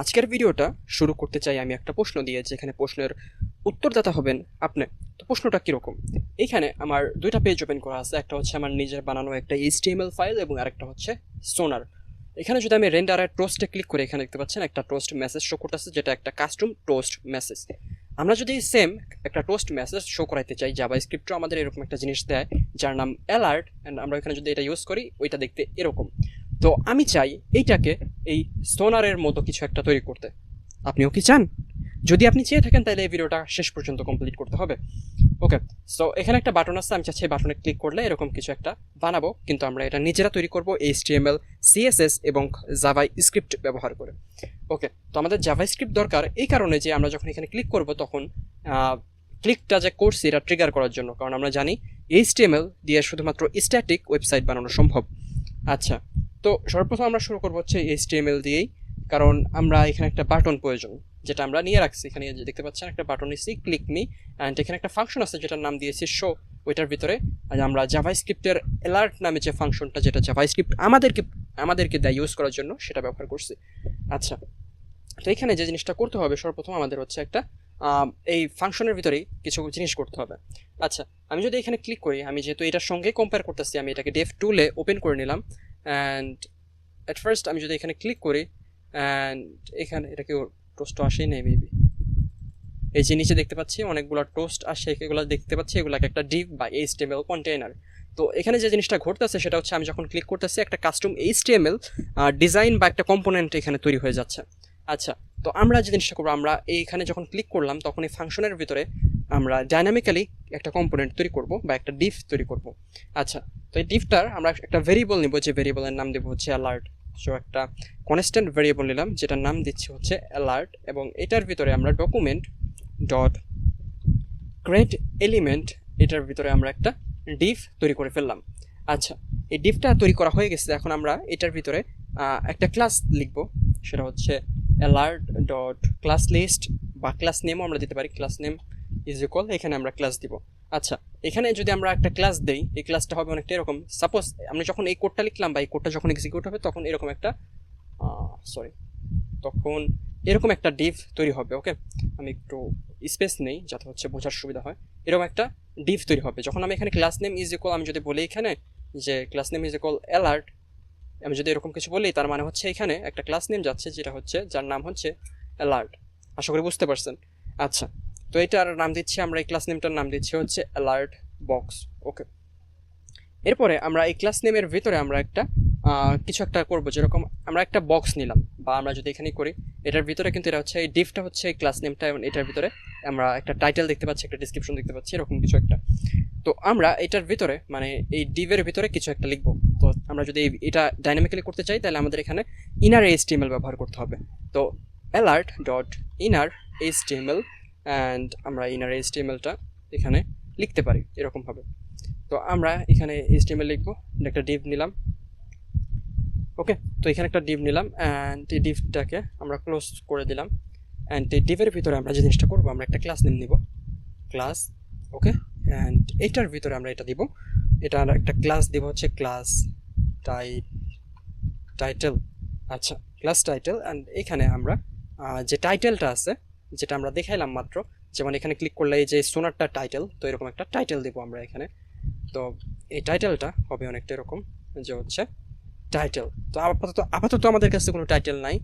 আজকের ভিডিওটা শুরু করতে চাই আমি একটা প্রশ্ন দিয়ে, যেখানে প্রশ্নের উত্তরদাতা হবেন আপনি। তো প্রশ্নটা কিরকম, এইখানে আমার দুইটা পেজ ওপেন করা আছে, একটা হচ্ছে আমার নিজের বানানো একটা HTML ফাইল এবং আরেকটা হচ্ছে সোনার। এখানে যদি আমি রেন্ডার আর টোস্টে ক্লিক করে, এখানে দেখতে পাচ্ছেন একটা টোস্ট মেসেজ শো করতেছে, যেটা একটা কাস্টম টোস্ট মেসেজ। আমরা যদি সেম একটা টোস্ট মেসেজ শো করাইতে চাই, জাভাস্ক্রিপ্টও আমাদের এরকম একটা জিনিস দেয় যার নাম অ্যালার্ট, অ্যান্ড আমরা এখানে যদি এটা ইউজ করি ওইটা দেখতে এরকম। তো আমি চাই এইটাকে এই সোনারের মতো কিছু একটা তৈরি করতে। আপনিও কি চান? যদি আপনি চেয়ে থাকেন তাহলে এই ভিডিওটা শেষ পর্যন্ত কমপ্লিট করতে হবে। ওকে, সো এখানে একটা বাটন আছে, আমি চাচ্ছি এই বাটনে ক্লিক করলে এরকম কিছু একটা বানাবো, কিন্তু আমরা এটা নিজেরা তৈরি করব HTML, CSS এবং জাভাস্ক্রিপ্ট ব্যবহার করে। ওকে, তো আমাদের জাভাস্ক্রিপ্ট দরকার এই কারণে যে আমরা যখন এখানে ক্লিক করব তখন ক্লিকটা যে করছি এটা ট্রিগার করার জন্য, কারণ আমরা জানি HTML দিয়ে শুধুমাত্র স্ট্যাটিক ওয়েবসাইট বানানো সম্ভব। আচ্ছা, তো সর্বপ্রথম আমরা শুরু করবো হচ্ছে HTML দিয়েই, কারণ আমরা এখানে একটা বাটন প্রয়োজন, যেটা আমরা নিয়ে রাখছি। এখানে যে দেখতে পাচ্ছেন একটা বাটন নিচ্ছি, ক্লিক মি, অ্যান্ড এখানে একটা ফাংশন আছে যেটার নাম দিয়েছি শো। ওইটার ভিতরে আমরা জাভাস্ক্রিপ্টের অ্যালার্ট নামে যে ফাংশনটা, যেটা জাভাস্ক্রিপ্ট আমাদেরকে দেয় ইউজ করার জন্য, সেটা ব্যবহার করছি। আচ্ছা, তো এখানে যে জিনিসটা করতে হবে সর্বপ্রথম আমাদের হচ্ছে একটা এই ফাংশনের ভিতরেই কিছু জিনিস করতে হবে। আচ্ছা, আমি যদি এখানে ক্লিক করি, আমি যেহেতু এটার সঙ্গে কম্পেয়ার করতেছি, আমি এটাকে ডেভ টুলে ওপেন করে নিলাম। অ্যান্ড অ্যাট ফার্স্ট আমি যদি এখানে ক্লিক করি, অ্যান্ড এখানে এটাকে টোস্ট আসেই নেই মেবি, এই যে নিচে দেখতে পাচ্ছি অনেকগুলো টোস্ট আসে, এগুলো দেখতে পাচ্ছি এগুলোকে একটা ডিভ বা HTML কন্টেইনার। তো এখানে যে জিনিসটা ঘটতেছে সেটা হচ্ছে আমি যখন ক্লিক করতেছি একটা কাস্টম HTML ডিজাইন বা একটা কম্পোনেন্ট এখানে তৈরি হয়ে যাচ্ছে। আচ্ছা, তো আমরা যে জিনিসটা করবো, আমরা এইখানে যখন ক্লিক করলাম তখন এই ফাংশনের ভিতরে আমরা ডাইনামিক্যালি একটা কম্পোনেন্ট তৈরি করব বা একটা ডিভ তৈরি করব। আচ্ছা, তো এই ডিভটার আমরা একটা ভেরিয়েবল নিব, যে ভেরিয়েবলের নাম দেবো হচ্ছে অ্যালার্ট। সো একটা কনস্ট্যান্ট ভেরিয়েবল নিলাম যেটার নাম দিচ্ছি হচ্ছে অ্যালার্ট, এবং এটার ভিতরে আমরা ডকুমেন্ট ডট ক্রিয়েট এলিমেন্ট, এটার ভিতরে আমরা একটা ডিভ তৈরি করে ফেললাম। আচ্ছা, এই ডিভটা তৈরি করা হয়ে গেছে। এখন আমরা এটার ভিতরে একটা ক্লাস লিখবো, সেটা হচ্ছে অ্যালার্ট ডট ক্লাস লিস্ট, বা ক্লাস নেমও আমরা দিতে পারি, ক্লাস নেম ইজ ইকুয়াল, এখানে আমরা ক্লাস দিব। আচ্ছা, এখানে যদি আমরা একটা ক্লাস দেই, এই ক্লাসটা হবে অনেকটা এরকম। সাপোজ আমরা যখন এই কোডটা লিখলাম বা এই কোডটা যখন এক্সিকিউট হবে তখন এরকম একটা তখন এরকম একটা ডিভ তৈরি হবে। ওকে, আমি একটু স্পেস নেই যাতে হচ্ছে বোঝার সুবিধা হয়। এরকম একটা ডিভ তৈরি হবে যখন আমি এখানে ক্লাস নেম ইজ ইকুয়াল, আমি যদি বলি এখানে যে class name is equal alert, আমি যদি এরকম কিছু বলি তার মানে হচ্ছে এখানে একটা ক্লাস নেম যাচ্ছে, যেটা হচ্ছে যার নাম হচ্ছে অ্যালার্ট। আশা করি বুঝতে পারছেন। আচ্ছা, তো এটার নাম দিচ্ছি আমরা, এই ক্লাস নেমটার নাম দিচ্ছি হচ্ছে অ্যালার্ট বক্স। ওকে, এরপরে আমরা এই ক্লাস নেমের ভিতরে আমরা একটা কিছু একটা করবো, যেরকম আমরা একটা বক্স নিলাম, বা আমরা যদি এখানে করি এটার ভিতরে, কিন্তু এটা হচ্ছে এই ডিভটা হচ্ছে এই ক্লাস নেমটা, এবং এটার ভিতরে আমরা একটা টাইটেল দেখতে পাচ্ছি, একটা ডিসক্রিপশন দেখতে পাচ্ছি, এরকম কিছু একটা। তো আমরা এটার ভিতরে মানে এই ডিভের ভিতরে কিছু একটা লিখবো। তো আমরা যদি এটা ডাইনামিক্যালি করতে চাই তাহলে আমাদের এখানে ইনার HTML ব্যবহার করতে হবে। তো alert dot inner HTML, and আমরা ইনার HTMLটা এখানে লিখতে পারি এরকমভাবে। তো আমরা এখানে HTML লিখবো, একটা ডিভ নিলাম। ওকে, তো এখানে একটা ডিভ নিলাম, অ্যান্ড এই ডিভটাকে আমরা ক্লোজ করে দিলাম। অ্যান্ড এই ডিভের ভিতরে আমরা যে জিনিসটা করবো, আমরা একটা ক্লাস নেম নিব, ক্লাস। ওকে, অ্যান্ড এইটার ভিতরে আমরা এটা দিব, এটা একটা ক্লাস দিব হচ্ছে ক্লাস টাইটেল। আচ্ছা, ক্লাস টাইটেল, অ্যান্ড এখানে আমরা যে টাইটেলটা আছে, যেটা আমরা দেখাইলাম মাত্র, যেমন এখানে ক্লিক করলে এই যে সোনারটা টাইটেল, তো এরকম একটা টাইটেল দিব আমরা এখানে। তো এই টাইটেলটা হবে অনেকটা এরকম, যে হচ্ছে টাইটেল। তো আপাতত আমাদের কাছে কোনো টাইটেল নাই,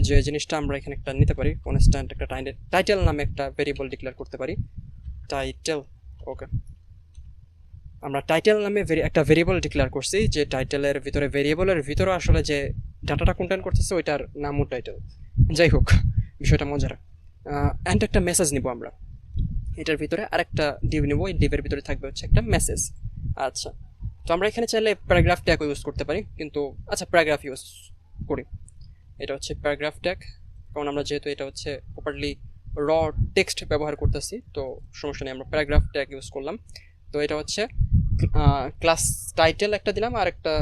যে জিনিসটা আমরা এখানে একটা নিতে পারি, কনস্ট্যান্ট একটা টাইটেল নামে একটা ভেরিয়েবল ডিক্লেয়ার করতে পারি, টাইটেল। ওকে, আমরা টাইটেল নামে একটা ভেরিয়েবল ডিক্লেয়ার করছি, যে টাইটেলের ভিতরে ভেরিয়েবলের ভিতরে আসলে যে ডাটাটা কন্টেন্ট করতেছে ওইটার নামও টাইটেল। যাই হোক, বিষয়টা মজার। অ্যান্ড একটা মেসেজ নিব আমরা, এটার ভিতরে আরেকটা ডিভ নিব, এই ডিভের ভিতরে থাকবে হচ্ছে একটা মেসেজ। আচ্ছা, তো আমরা এখানে চাইলে প্যারাগ্রাফ ট্যাগ ইউজ করতে পারি, কিন্তু আচ্ছা প্যারাগ্রাফ ইউজ করি। এটা হচ্ছে প্যারাগ্রাফ ট্যাগ, কারণ আমরা যেহেতু এটা হচ্ছে প্রপারলি র টেক্সট ব্যবহার করতেছি, তো সমস্যা নেই, আমরা প্যারাগ্রাফ ট্যাগ ইউজ করলাম। তো এটা হচ্ছে ক্লাস টাইটেল একটা দিলাম, আর একটা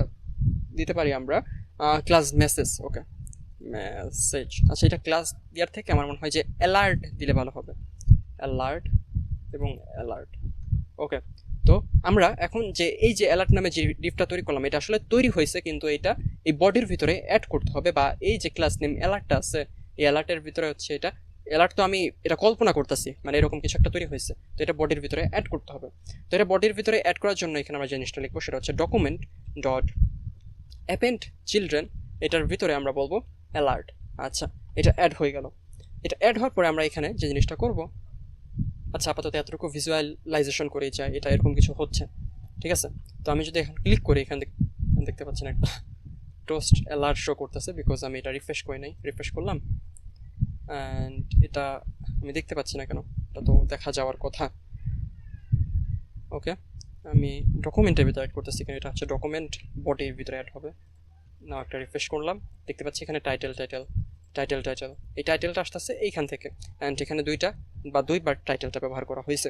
দিতে পারি আমরা ক্লাস মেসেজ। ওকে, মেসেজ। আচ্ছা, এটা ক্লাস দেওয়ার থেকে আমার মনে হয় যে অ্যালার্ট দিলে ভালো হবে, অ্যালার্ট এবং অ্যালার্ট। ওকে, তো আমরা এখন যে এই যে অ্যালার্ট নামে যে ডিভটা তৈরি করলাম, এটা আসলে তৈরি হয়েছে, কিন্তু এটা এই বডির ভিতরে অ্যাড করতে হবে, বা এই যে ক্লাস নেম অ্যালার্টটা আছে এই অ্যালার্টের ভিতরে হচ্ছে এটা অ্যালার্ট তো আমি এটা কল্পনা করতেছি, মানে এরকম কিছু একটা তৈরি হয়েছে, তো এটা বডির ভিতরে অ্যাড করতে হবে। তো এটা বডির ভিতরে অ্যাড করার জন্য এখানে আমরা যে জিনিসটা লিখবো সেটা হচ্ছে ডকুমেন্ট ডট অ্যাপেন্ড চিলড্রেন, এটার ভিতরে আমরা বলবো অ্যালার্ট। আচ্ছা, এটা অ্যাড হয়ে গেল। এটা অ্যাড হওয়ার পরে আমরা এখানে যে জিনিসটা করব, আচ্ছা আপাতত এতটুকু ভিজুয়ালাইজেশন করে যাই, এটা এরকম কিছু হচ্ছে, ঠিক আছে। তো আমি যদি এখন ক্লিক করি, এখানে দেখতে পাচ্ছেন একটা টোস্ট অ্যালার্ট শো করতেছে, বিকজ আমি এটা রিফ্রেশ করি নাই, রিফ্রেশ করলাম অ্যান্ড এটা আমি দেখতে পাচ্ছি না কেন, এটা তো দেখা যাওয়ার কথা। ওকে, আমি ডকুমেন্টের ভিতরে অ্যাড করতেছি, কারণ এটা হচ্ছে ডকুমেন্ট বডির ভিতরে অ্যাড হবে না। একটা রিফ্রেশ করলাম, দেখতে পাচ্ছি এখানে টাইটেল, এই টাইটেলটা আসতেছে এইখান থেকে, অ্যান্ড এখানে দুইবার টাইটেলটা ব্যবহার করা হয়েছে।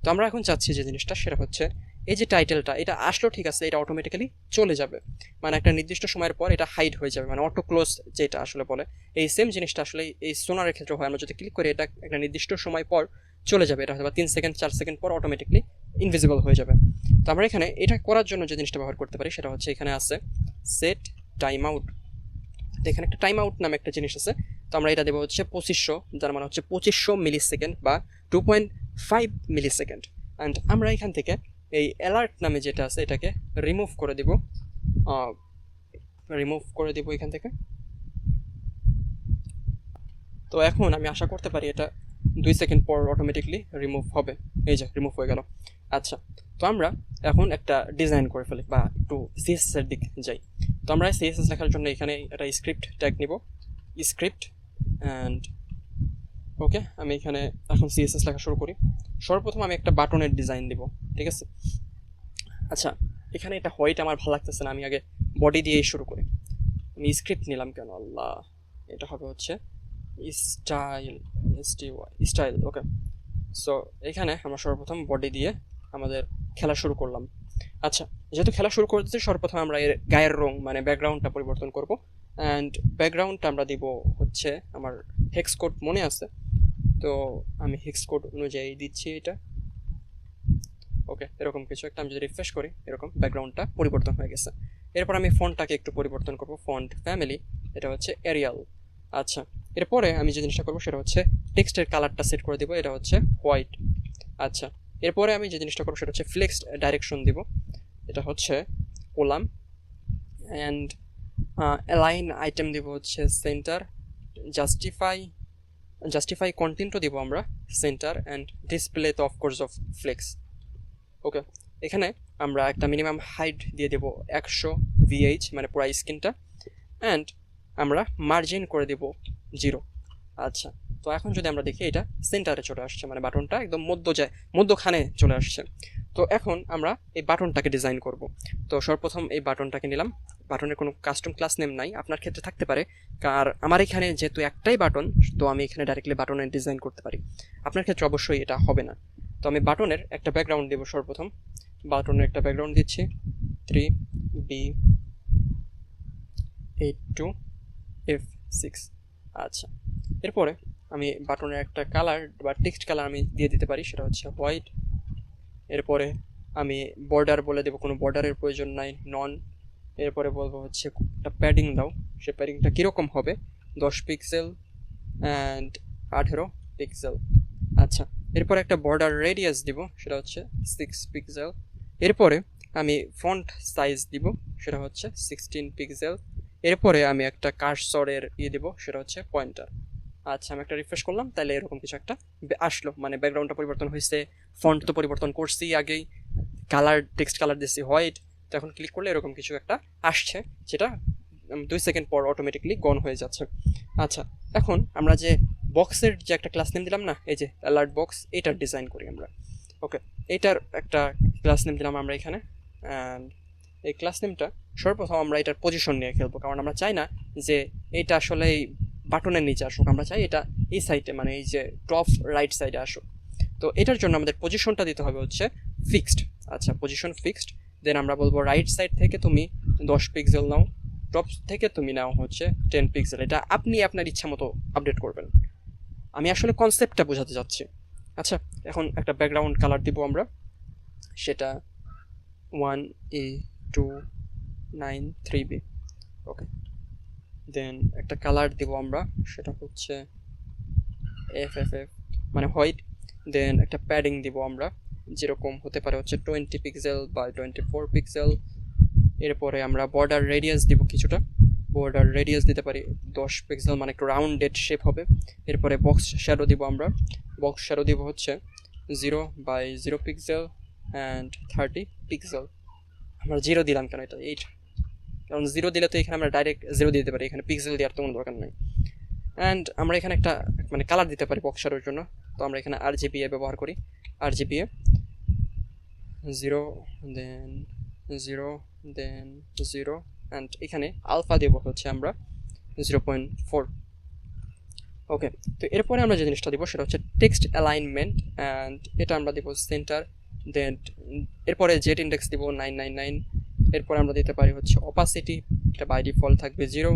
তো আমরা এখন চাচ্ছি যে জিনিসটা সেটা হচ্ছে এই যে টাইটেলটা, এটা আসলো ঠিক আছে, এটা অটোমেটিক্যালি চলে যাবে, মানে একটা নির্দিষ্ট সময়ের পর এটা হাইড হয়ে যাবে, মানে অটো ক্লোজ যেটা আসলে বলে, এই সেম জিনিসটা আসলে এই সোনারের ক্ষেত্রে হয়। আমরা যদি ক্লিক করি, এটা একটা নির্দিষ্ট সময় পর চলে যাবে, এটা হয়তো 3 সেকেন্ড 4 সেকেন্ড পর অটোমেটিকলি ইনভিজিবল হয়ে যাবে। তো আমরা এখানে এটা করার জন্য যে জিনিসটা ব্যবহার করতে পারি সেটা হচ্ছে এখানে আছে সেট টাইম আউট। তো এখানে একটা টাইম আউট নামে একটা জিনিস আছে, তো আমরা এটা দেবো হচ্ছে 2500, যার মানে হচ্ছে 2500 মিলি সেকেন্ড বা 2.5 মিলি সেকেন্ড। অ্যান্ড আমরা এখান থেকে এই অ্যালার্ট নামে যেটা আছে এটাকে রিমুভ করে দিব এখান থেকে। তো এখন আমি আশা করতে পারি এটা 2 সেকেন্ড পর অটোমেটিকলি রিমুভ হবে। এই যে রিমুভ হয়ে গেল। আচ্ছা, তো আমরা এখন একটা ডিজাইন করে ফেলি বা একটু সিএসএস এর দিক যাই। তো আমরা সিএসএস লেখার জন্য এখানে একটা স্ক্রিপ্ট ট্যাগ নিব, স্ক্রিপ্ট অ্যান্ড ওকে, আমি এখানে এখন সিএসএস লেখা শুরু করি। সর্বপ্রথম আমি একটা বাটনের ডিজাইন দিব, ঠিক আছে। আচ্ছা, এখানে এটা হোয়াইট আমার ভালো লাগতেছে না, আমি আগে বডি দিয়েই শুরু করি। আমি স্ক্রিপ্ট নিলাম কেন আল্লাহ, এটা হবে হচ্ছে স্টাইল ওকে। সো এখানে আমরা সর্বপ্রথম বডি দিয়ে আমাদের খেলা শুরু করলাম। আচ্ছা, যেহেতু খেলা শুরু করতেছি, সর্বপ্রথম আমরা এর গায়ের রং মানে ব্যাকগ্রাউন্ডটা পরিবর্তন করব, অ্যান্ড ব্যাকগ্রাউন্ডটা আমরা দিব হচ্ছে আমার হেক্স কোড মনে আছে, তো আমি হেক্স কোড অনুযায়ী দিচ্ছি এটা। ওকে, এরকম কিছু একটা আমি যদি রিফ্রেশ করি, এরকম ব্যাকগ্রাউন্ডটা পরিবর্তন হয়ে গেছে। এরপর আমি ফন্টটাকে একটু পরিবর্তন করব, ফন্ট ফ্যামিলি এটা হচ্ছে এরিয়াল। আচ্ছা, এরপরে আমি যে জিনিসটা করবো সেটা হচ্ছে টেক্সটের কালারটা সেট করে দিব, এটা হচ্ছে হোয়াইট। আচ্ছা, এরপরে আমি যে জিনিসটা করবো সেটা হচ্ছে ফ্লেক্সড ডাইরেকশন দিব, এটা হচ্ছে কোলাম, অ্যান্ড অ্যালাইন আইটেম দিব হচ্ছে সেন্টার, জাস্টিফাই কন্টেন্টও দিব আমরা সেন্টার, অ্যান্ড ডিসপ্লে তো অফকোর্স অফ ফ্লেক্স। ওকে, এখানে আমরা একটা মিনিমাম হাইট দিয়ে দেবো 100 VH মানে পুরো স্ক্রিনটা, অ্যান্ড আমরা মার্জিন করে দেব 0। আচ্ছা, তো এখন যদি আমরা দেখি এটা সেন্টারে চলে আসছে, মানে বাটনটা একদম মধ্যখানে চলে আসছে। তো এখন আমরা এই বাটনটাকে ডিজাইন করব। তো সর্বপ্রথম এই বাটনটাকে নিলাম, বাটনের কোনো কাস্টম ক্লাস নেম নাই, আপনার ক্ষেত্রে থাকতে পারে, কারণ আমার এখানে যেহেতু একটাই বাটন, তো আমি এখানে ডাইরেক্টলি বাটনের ডিজাইন করতে পারি, আপনার ক্ষেত্রে অবশ্যই এটা হবে না। তো আমি বাটনের একটা ব্যাকগ্রাউন্ড দেবো, সর্বপ্রথম বাটনের একটা ব্যাকগ্রাউন্ড দিচ্ছি 3B82F6। আচ্ছা, এরপরে আমি বাটনের একটা কালার বা টেক্সট কালার আমি দিয়ে দিতে পারি, সেটা হচ্ছে হোয়াইট। এরপরে আমি বর্ডার বলে দেবো, কোনো বর্ডারের প্রয়োজন নাই, নন। এরপরে বলবো হচ্ছে একটা প্যাডিং দাও, সে প্যাডিংটা কীরকম হবে, 10 পিক্সেল অ্যান্ড 18 পিক্সেল। আচ্ছা, এরপরে একটা বর্ডার রেডিয়াস দিব, সেটা হচ্ছে 6 পিক্সেল। এরপরে আমি ফন্ট সাইজ দিব, সেটা হচ্ছে 16 পিক্সেল। এরপরে আমি একটা কার্সরের দিব, সেটা হচ্ছে পয়েন্টার। আচ্ছা, আমি একটা রিফ্রেশ করলাম, তাহলে এরকম কিছু একটা আসলো, মানে ব্যাকগ্রাউন্ডটা পরিবর্তন হয়েছে, ফন্ট তো পরিবর্তন করছি আগেই, কালার টেক্সট কালার দিচ্ছি হোয়াইট। তো এখন ক্লিক করলে এরকম কিছু একটা আসছে, যেটা 2 সেকেন্ড পর অটোমেটিকলি গন হয়ে যাচ্ছে। আচ্ছা, এখন আমরা যে বক্সের যে একটা ক্লাস নেম দিলাম না, এই যে অ্যালার্ট বক্স, এটার ডিজাইন করি আমরা। ওকে, এইটার একটা ক্লাস নেম দিলাম আমরা এখানে, অ্যান্ড এই ক্লাস নেমটা সর্বপ্রথম আমরা এটার পজিশন নিয়ে খেলবো, কারণ আমরা চাই না যে এটা আসলে এই বাটনের নিচে আসুক, আমরা চাই এটা এই সাইডে, মানে এই যে টপ রাইট সাইডে আসুক। তো এটার জন্য আমাদের পজিশনটা দিতে হবে হচ্ছে ফিক্সড। আচ্ছা, পজিশন ফিক্সড, দেন আমরা বলবো রাইট সাইড থেকে তুমি 10 পিক্সেল নাও, টপ থেকে তুমি নাও হচ্ছে 10 পিক্সেল। এটা আপনি আপনার ইচ্ছা মতো আপডেট করবেন, আমি আসলে কনসেপ্টটা বোঝাতে যাচ্ছি। আচ্ছা, এখন একটা ব্যাকগ্রাউন্ড কালার দিব আমরা, সেটা 1A293B। ওকে, দেন একটা কালার দিব আমরা, সেটা হচ্ছে FFF মানে হোয়াইট। দেন একটা প্যাডিং দিব আমরা, যেরকম হতে পারে হচ্ছে 20 পিক্সেল বা 24 পিক্সেল। এরপরে আমরা বর্ডার রেডিয়াস দিব কিছুটা, বর্ডার রেডিয়াস দিতে পারি 10 পিক্সেল, মানে একটু রাউন্ডেড শেপ হবে। এরপরে বক্স শ্যাডো দিব আমরা, বক্স শ্যাডো দিব হচ্ছে 0/0 পিক্সেল অ্যান্ড 30 পিক্সেল। আমরা 0 দিলাম কেন, এটা 8, কারণ 0 দিলে তো এখানে আমরা ডাইরেক্ট 0 দিতে পারি, এখানে পিক্সেল দেওয়ার তো কোনো দরকার নেই। অ্যান্ড আমরা এখানে একটা মানে কালার দিতে পারি বক্স শ্যাডোর জন্য, তো আমরা এখানে RGBA ব্যবহার করি, RGBA 0 দেন 0 দেন 0 অ্যান্ড এখানে আলফা দেবো হচ্ছে আমরা 0.4। ওকে, তো এরপরে আমরা যে জিনিসটা দিব সেটা হচ্ছে টেক্সট অ্যালাইনমেন্ট, অ্যান্ড এটা আমরা দিব সেন্টার। দেন এরপরে জেড ইন্ডেক্স দিব 999। এরপরে আমরা দিতে পারি হচ্ছে অপাসিটি, এটা বাই ডিফল্ট থাকবে 0।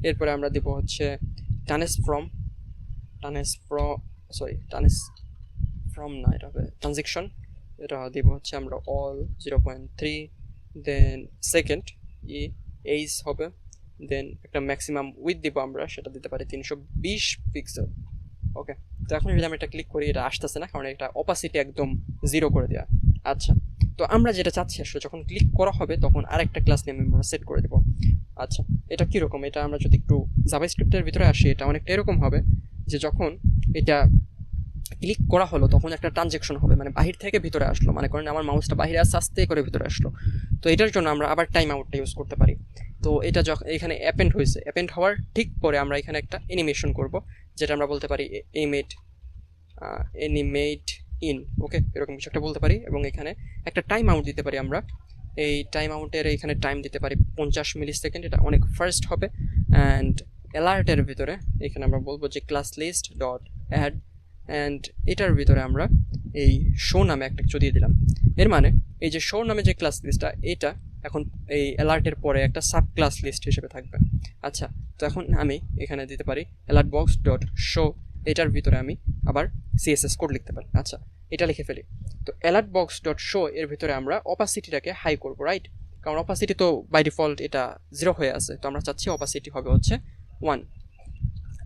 এরপরে আমরা দিব হচ্ছে ট্রান্সফর্ম না, এটা হবে ট্রানজেকশন, এটা দিব হচ্ছে আমরা অল 0.3। দেন সেকেন্ড এইজ হবে, দেন একটা ম্যাক্সিমাম উইথ দিব আমরা, সেটা দিতে পারি 320 পিক্সেল। ওকে, তো এখন যদি আমি এটা ক্লিক করি এটা আসতেছে না, কারণ এটা অপাসিটি একদম 0 করে দেওয়া। আচ্ছা, তো আমরা যেটা চাচ্ছি আসলে যখন ক্লিক করা হবে তখন আরেকটা ক্লাস নেম আমরা সেট করে দেবো। আচ্ছা, এটা কীরকম, এটা আমরা যদি একটু জাভাস্ক্রিপ্টের ভিতরে আসি, এটা অনেকটা এরকম হবে যে যখন এটা ক্লিক করা হলো তখন একটা ট্রানজেকশন হবে, মানে বাহির থেকে ভিতরে আসলো, মানে করেন আমার মাউসটা বাহিরে আস্তে করে ভিতরে আসলো। তো এটার জন্য আমরা আবার টাইম আউটটা ইউজ করতে পারি। তো এটা যখন এখানে অ্যাপেন্ড হয়েছে, অ্যাপেন্ড হওয়ার ঠিক পরে আমরা এখানে একটা অ্যানিমেশন করব, যেটা আমরা বলতে পারি অ্যানিমেট ইন, ওকে, এরকম কিছু একটা বলতে পারি। এবং এখানে একটা টাইম আউট দিতে পারি আমরা, এই টাইম আউটের এখানে টাইম দিতে পারি 50 মিলি সেকেন্ড, এটা অনেক ফার্স্ট হবে। অ্যান্ড অ্যালার্টের ভিতরে এখানে আমরা বলবো যে class list dot add, and এটার ভিতরে আমরা এই শো নামে একটা কিছু দিয়ে দিলাম। এর মানে এই যে শো নামে যে ক্লাস লিস্টটা, এটা এখন এই অ্যালার্টের পরে একটা সাব ক্লাস লিস্ট হিসেবে থাকবে। আচ্ছা, তো এখন আমি এখানে দিতে পারি অ্যালার্ট বক্স ডট শো, এটার ভিতরে আমি আবার CSS কোড লিখতে পারি। আচ্ছা, এটা লিখে ফেলি। তো অ্যালার্ট বক্স ডট শো এর ভিতরে আমরা অপাসিটিটাকে হাই করবো, রাইট? কারণ অপাসিটি তো বাই ডিফল্ট এটা 0 হয়ে আছে, তো আমরা চাচ্ছি অপাসিটি হবে হচ্ছে 1,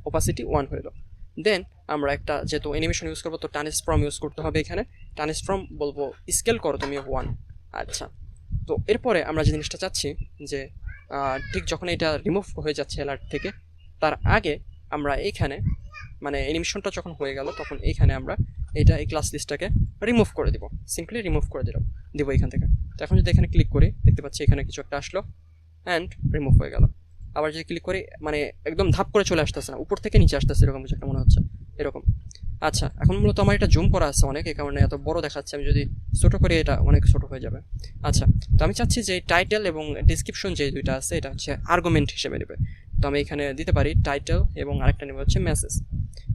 অপাসিটি 1 হয়ে গেল। দেন আমরা একটা যেহেতু অ্যানিমেশন ইউজ করবো তো ট্রান্সফর্ম ইউজ করতে হবে, এখানে ট্রান্সফর্ম বলবো স্কেল করো তুমি 1। আচ্ছা, তো এরপরে আমরা যে জিনিসটা চাচ্ছি যে ঠিক যখন এটা রিমুভ হয়ে যাচ্ছে অ্যালার্ট থেকে, তার আগে আমরা এইখানে মানে অ্যানিমেশনটা যখন হয়ে গেল তখন এইখানে আমরা এটা এই ক্লাস লিস্টটাকে রিমুভ করে দিব, সিম্পলি রিমুভ করে দিব এখান থেকে। তো এখন যদি এখানে ক্লিক করি দেখতে পাচ্ছি এখানে কিছু একটা আসলো অ্যান্ড রিমুভ হয়ে গেল। আবার যদি ক্লিক করি মানে একদম ধাপ করে চলে আসতেছে না, উপর থেকে নিচে আসতেছে, এরকম কিছু একটা মনে হচ্ছে এরকম। আচ্ছা, এখন মূলত আমার এটা জুম করা আছে অনেক, এই কারণে এত বড় দেখাচ্ছে, আমি যদি ছোটো করি এটা অনেক ছোটো হয়ে যাবে। আচ্ছা, তো আমি চাচ্ছি যে টাইটেল এবং ডিসক্রিপশন যে দুইটা আছে এটা হচ্ছে আর্গুমেন্ট হিসেবে নেবে, তো আমি এখানে দিতে পারি টাইটেল এবং আরেকটা নেব হচ্ছে মেসেজ।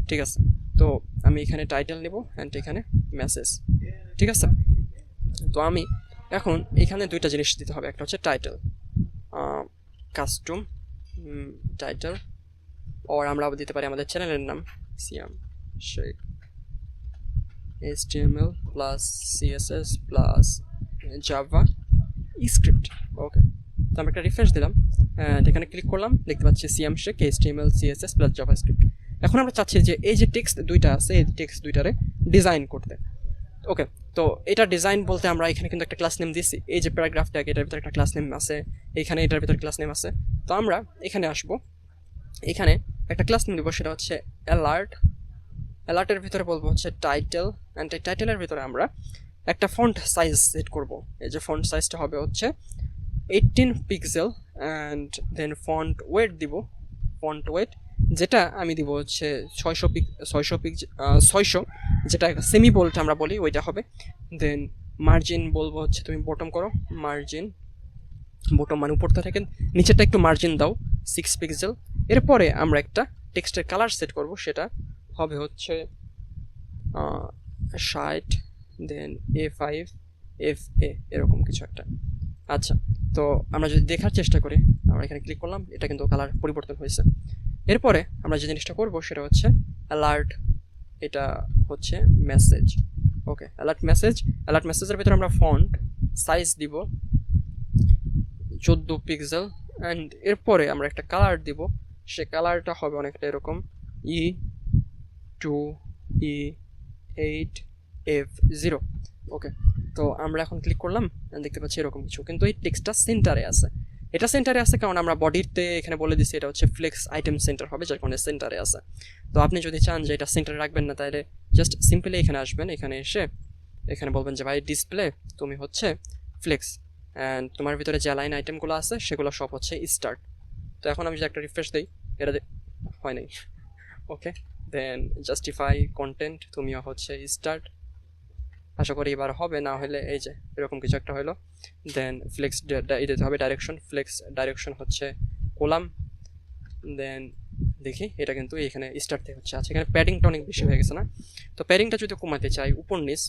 ঠিক আছে, তো আমি এখানে টাইটেল নেব অ্যান্ড এখানে মেসেজ। ঠিক আছে, তো আমি এখন এখানে দুইটা জিনিস দিতে হবে, একটা হচ্ছে টাইটেল কাস্টম টাইটেল, আর আমরা দিতে পারি আমাদের চ্যানেলের নাম Siam Sheikh HTML plus CSS plus JavaScript. Okay, তো আমরা একটা রিফ্রেশ দিলাম অ্যান্ড এখানে ক্লিক করলাম, দেখতে পাচ্ছি Siam Sheikh HTML CSS plus JavaScript. এখন আমরা চাচ্ছি যে এই যে টেক্সট দুইটা আছে এই টেক্সট দুইটারে ডিজাইন করতে। ওকে, তো এটা ডিজাইন বলতে আমরা এখানে কিন্তু একটা ক্লাস নেম দিয়েছি, এই যে প্যারাগ্রাফটাকে এটার ভিতরে একটা ক্লাস নেম আছে, এইখানে এটার ভিতরে ক্লাস নেম আছে। তো আমরা এখানে আসবো, এখানে একটা ক্লাস নেম দিব, সেটা হচ্ছে অ্যালার্টের ভিতরে বলবো হচ্ছে টাইটেল, অ্যান্ড এই টাইটেলের ভিতরে আমরা একটা ফন্ট সাইজ সেট করব। এই যে ফন্ট সাইজটা হবে হচ্ছে 18 pixel, and then font weight দিব, ফন্ট ওয়েট যেটা আমি দিব হচ্ছে 600, যেটা সেমি বোল্ট আমরা বলি ওইটা হবে। দেন মার্জিন বলবো হচ্ছে তুমি বটম করো, মার্জিন বটম মানে উপরটা থেকে নিচেরটা একটু মার্জিন দাও 6 পিক্সেল। এরপরে আমরা একটা টেক্সটের কালার সেট করব, সেটা হবে হচ্ছে 60, দেন A5 FA এরকম কিছু একটা। আচ্ছা, তো আমরা যদি দেখার চেষ্টা করি, আমরা এখানে ক্লিক করলাম, এটা কিন্তু কালার পরিবর্তন হয়েছে। এরপরে আমরা যে জিনিসটা করব সেটা হচ্ছে অ্যালার্ট, এটা হচ্ছে মেসেজ। ওকে, অ্যালার্ট মেসেজের ভিতরে আমরা ফন্ট সাইজ দিব 14 পিক্সেল, অ্যান্ড এরপরে আমরা একটা কালার দিব, সে কালারটা হবে অনেকটা এরকম E2E8F0। ওকে, তো আমরা এখন ক্লিক করলাম, দেখতে পাচ্ছি এরকম কিছু, কিন্তু এই টেক্সটটা সেন্টারে আছে। এটা সেন্টারে আছে কারণ আমরা বডিতে এখানে বলে দিচ্ছি এটা হচ্ছে ফ্লেক্স আইটেম সেন্টার হবে, যার কারণে সেন্টারে আছে। তো আপনি যদি চান যে এটা সেন্টারে রাখবেন না, তাহলে জাস্ট সিম্পলি এখানে আসবেন, এখানে এসে এখানে বলবেন যে ভাই ডিসপ্লে তুমি হচ্ছে ফ্লেক্স, অ্যান্ড তোমার ভিতরে যে লাইন আইটেমগুলো আছে সেগুলো সব হচ্ছে স্টার্ট। তো এখন আমি যদি একটা রিফ্রেশ দিই, এটা হয় নাই। ওকে, দেন জাস্টিফাই কন্টেন্ট তুমিও হচ্ছে স্টার্ট, আশা করি এবার হবে, না হলে এই যে এরকম কিছু একটা হলো। দেন ফ্লেক্স দিতে হবে ডাইরেকশন, ফ্লেক্স ডাইরেকশন হচ্ছে কোলাম। দেন দেখি এটা কিন্তু এখানে স্টার্ট থেকে হচ্ছে আছে, এখানে প্যাডিংটা অনেক বেশি হয়ে গেছে না? তো প্যাডিংটা যদি কমাতে চাই উপর নিচ,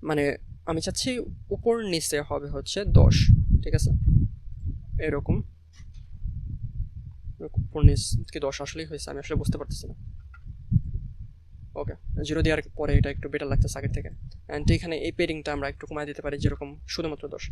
মানে আমি চাচ্ছি উপর নিচে হবে হচ্ছে 10, ঠিক আছে, এরকম উপর নিচ কি 10 আসলেই হয়েছে, আমি আসলে বুঝতে পারতেছি না। ওকে, 0 দেওয়ার পরে এটা একটু বেটার লাগতেছে আগের থেকে। অ্যান্ড এখানে এই পেডিংটা আমরা একটু কমায় দিতে পারি, যেরকম শুধুমাত্র 10।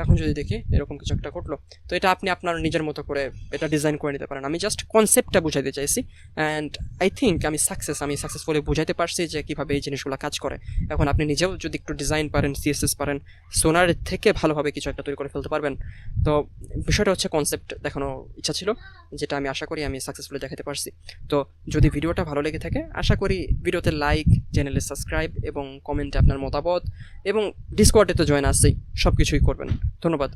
এখন যদি দেখি এরকম কিছু একটা ঘটলো, তো এটা আপনি আপনার নিজের মতো করে এটা ডিজাইন করে নিতে পারেন। আমি জাস্ট কনসেপ্টটা বুঝাইতে চাইছি, অ্যান্ড আই থিঙ্ক আমি সাকসেসফুলি বুঝাইতে পারছি যে কীভাবে এই জিনিসগুলো কাজ করে। এখন আপনি নিজেও যদি একটু ডিজাইন পারেন, সিএসএস পারেন, সোনার থেকে ভালোভাবে কিছু একটা তৈরি করে ফেলতে পারবেন। তো বিষয়টা হচ্ছে কনসেপ্ট দেখানোর ইচ্ছা ছিল, যেটা আমি আশা করি আমি সাকসেসফুলি দেখাতে পারছি। তো যদি ভিডিওটা ভালো লেগে থাকে, আশা করি ভিডিওতে লাইক, চ্যানেলে সাবস্ক্রাইব এবং কমেন্টে আপনার মতামত, এবং ডিসকর্ডে তো জয়েন আসছেই, সব কিছুই করবেন। ধন্যবাদ।